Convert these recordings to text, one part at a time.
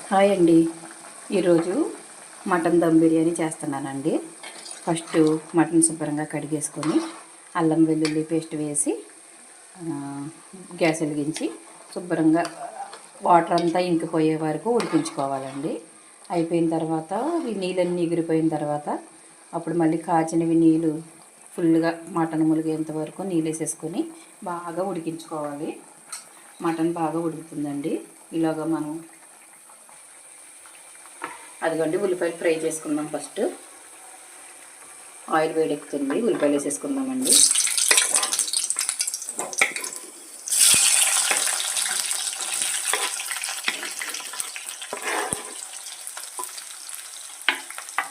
Hi అండి. ఈరోజు mutton dum biryani చేస్తున్నానండి. ఫస్ట్ మటన్ శుభ్రంగా కడిగేసుకొని అల్లం వెల్లుల్లి పేస్ట్ వేసి గ్యాస్ వెలిగించి శుభ్రంగా వాటర్ అంతా ఇంకిపోయే వరకు ఉడికించుకోవాలండి. అయిపోయిన తర్వాత ఈ నీళ్ళన్నీ ఎగిరిపోయిన తర్వాత అప్పుడు మళ్ళీ కాచినవి నీళ్ళు ఫుల్గా మటన్ ములిగేంత వరకు నీళ్ళు వేసేసుకొని బాగా ఉడికించుకోవాలి. మటన్ బాగా ఉడుకుతుందండి. ఇలాగా మనం అదిగోండి ఉల్లిపాయలు ఫ్రై చేసుకుందాం. ఫస్ట్ ఆయిల్ వేడెక్కుతుంది, ఉల్లిపాయలు వేసేసుకుందామండి.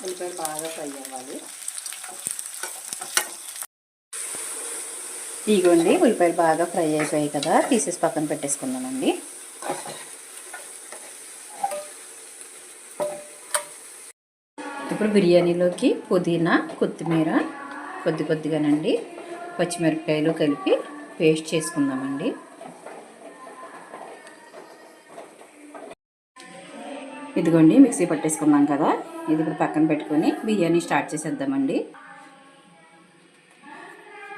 ఉల్లిపాయలు బాగా ఫ్రై అవ్వాలి. ఇదిగోండి ఉల్లిపాయలు బాగా ఫ్రై అయిపోయాయి కదా, తీసేసి పక్కన పెట్టేసుకుందామండి. ఇప్పుడు బిర్యానీలోకి పుదీనా, కొత్తిమీర కొద్దిగానండి, పచ్చిమిరపకాయలు కలిపి పేస్ట్ చేసుకుందామండి. ఇదిగోండి మిక్సీ పట్టేసుకున్నాం కదా, ఇది ఇప్పుడు పక్కన పెట్టుకొని బిర్యానీ స్టార్ట్ చేసేద్దామండి.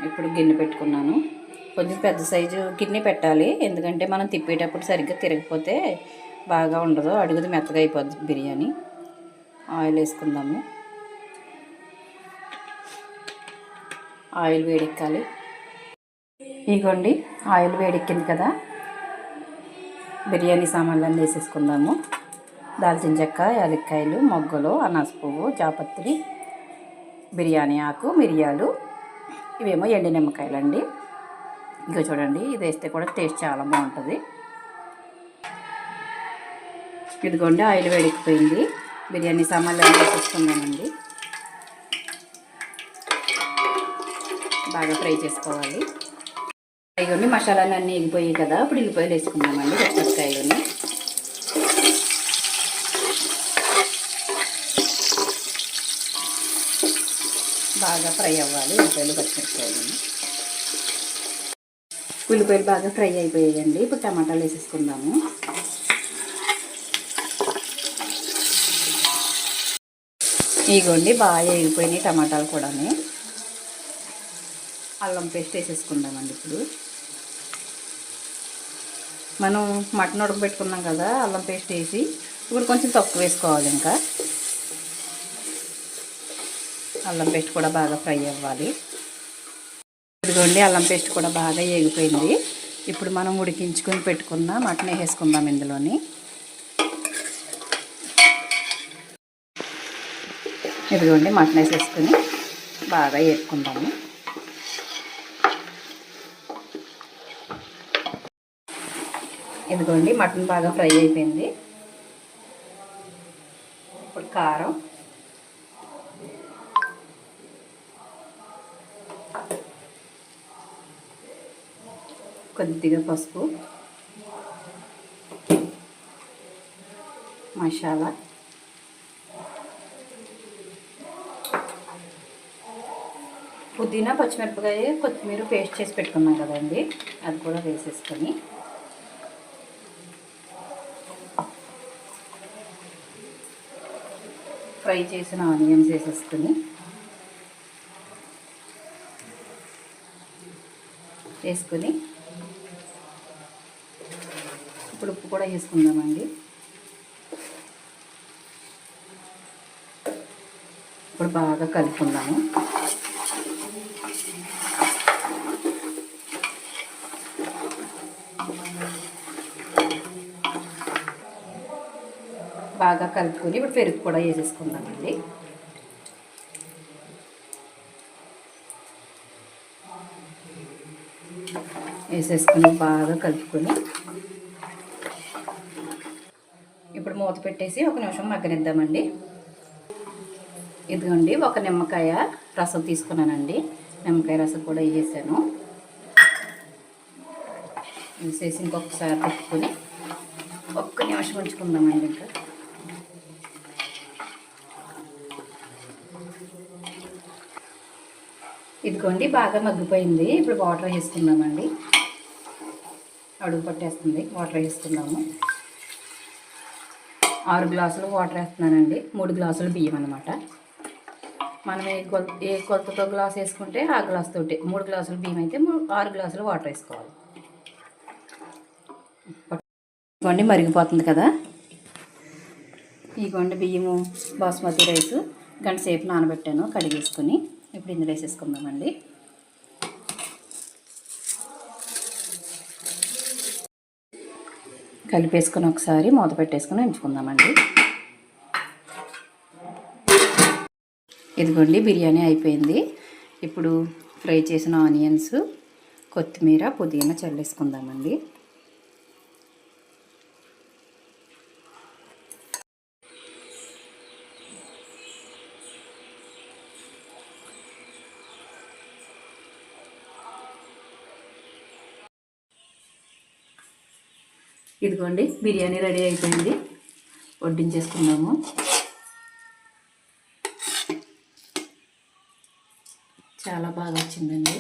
ఇప్పుడు గిన్నె పెట్టుకున్నాను. కొంచెం పెద్ద సైజు గిన్నె పెట్టాలి, ఎందుకంటే మనం తిప్పేటప్పుడు సరిగ్గా తిరగకపోతే బాగా ఉండదు, అడుగుది మెత్తగా అయిపోద్ది బిర్యానీ. ఆయిల్ వేసుకుందాము. ఆయిల్ వేడెక్కాలి. ఇదిగోండి ఆయిల్ వేడెక్కింది కదా, బిర్యానీ సామాన్లన్నీ వేసేసుకుందాము. దాల్చిన చెక్క, యాలక్కాయలు, మొగ్గలు, అనాస పువ్వు, జాపత్రి, బిర్యానీ ఆకు, మిరియాలు, ఇవేమో ఎండు నిమ్మకాయలండి. ఇంకా చూడండి, ఇది వేస్తే కూడా టేస్ట్ చాలా బాగుంటుంది. ఇదిగోండి ఆయిల్ వేడెక్కిపోయింది, బిర్యానీ సామాన్లు అన్నీ వేసేసుకుందామండి. బాగా ఫ్రై చేసుకోవాలి. ఇదిగోండి మసాలాలు అన్నీ ఎగిపోయాయి కదా, ఇప్పుడు ఉల్లిపాయలు వేసుకుందామండి. పచ్చిమిరపకాయలని బాగా ఫ్రై అవ్వాలి. ఉల్లిపాయలు, పచ్చిమిరపకాయలని. ఉల్లిపాయలు బాగా ఫ్రై అయిపోయాయండి. ఇప్పుడు టమాటాలు వేసేసుకుందాము. ఇదిగోండి బాగా వేగిపోయినాయి టమాటాలు కూడా. అల్లం పేస్ట్ వేసేసుకుందామండి. ఇప్పుడు మనం మటన్ ఉడకబెట్టుకున్నాం కదా, అల్లం పేస్ట్ వేసి ఇప్పుడు కొంచెం తక్కువ వేసుకోవాలి. ఇంకా అల్లం పేస్ట్ కూడా బాగా ఫ్రై అవ్వాలి. ఇదిగోండి అల్లం పేస్ట్ కూడా బాగా వేగిపోయింది. ఇప్పుడు మనం ఉడికించుకొని పెట్టుకున్న మటన్ వేసేసుకుందాం ఇందులోని. ఇదిగోండి మటన్ వేసేసుకొని బాగా వేసుకుందాము. ఇదిగోండి మటన్ బాగా ఫ్రై అయిపోయింది. ఇప్పుడు కారం, కొద్దిగా పసుపు, మసాలా, పుదీనా, పచ్చిమిరపకాయ, కొత్తిమీర పేస్ట్ చేసి పెట్టుకున్నాం కదండి, అది కూడా వేసేసుకొని ఫ్రై చేసిన ఆనియన్స్ వేసేసుకొని ఇప్పుడు ఉప్పు కూడా వేసుకుందామండి. ఇప్పుడు బాగా కలుపుకుందాము. బాగా కలుపుకొని ఇప్పుడు పెరుగు కూడా వేసేసుకుందామండి. వేసేసుకొని బాగా కలుపుకొని ఇప్పుడు మూత పెట్టేసి ఒక నిమిషం మగ్గనిద్దామండి. ఇదిగోండి ఒక నిమ్మకాయ రసం తీసుకున్నానండి, నిమ్మకాయ రసం కూడా వేసాను. వేసేసి ఇంకొకసారి పెట్టుకొని ఒక్క నిమిషం ఉంచుకుందామండి. ఇంకా ఇదిగోండి బాగా మగ్గిపోయింది. ఇప్పుడు వాటర్ వేసుకుందామండి. అడుగు పట్టేస్తుంది, వాటర్ వేసుకుందాము. 6 గ్లాసులు వాటర్ వేస్తున్నానండి. 3 గ్లాసులు బియ్యం అనమాట. మనం ఏ కొలతతో గ్లాస్ వేసుకుంటే ఆ గ్లాస్ తోటి 3 గ్లాసులు బియ్యం అయితే 6 గ్లాసులు వాటర్ వేసుకోవాలి. ఇదిగోండి మరిగిపోతుంది కదా. ఇదిగోండి బియ్యము బాస్మతి రైస్ గంట సేపు నానబెట్టాను కడిగేసుకొని. ఇప్పుడు ఇందులో వేసేసుకుందామండి. కలిపేసుకొని ఒకసారి మూత పెట్టేసుకొని ఉంచుకుందామండి. ఇదిగోండి బిర్యానీ అయిపోయింది. ఇప్పుడు ఫ్రై చేసిన ఆనియన్స్, కొత్తిమీర, పుదీనా చల్లేసుకుందామండి. ఇదిగోండి బిర్యానీ రెడీ అయిపోయింది. వడ్డించేసుకుందాము. చాలా బాగా వచ్చిందండి.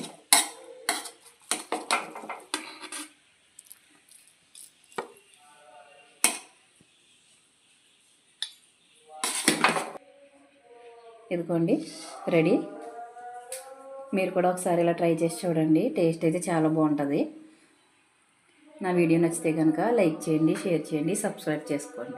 ఇదిగోండి రెడీ. మీరు కూడా ఒకసారి ఇలా ట్రై చేసి చూడండి. టేస్ట్ అయితే చాలా బాగుంటుంది. నా వీడియో నచ్చితే కనుక లైక్ చేయండి, షేర్ చేయండి, సబ్స్క్రైబ్ చేసుకోండి.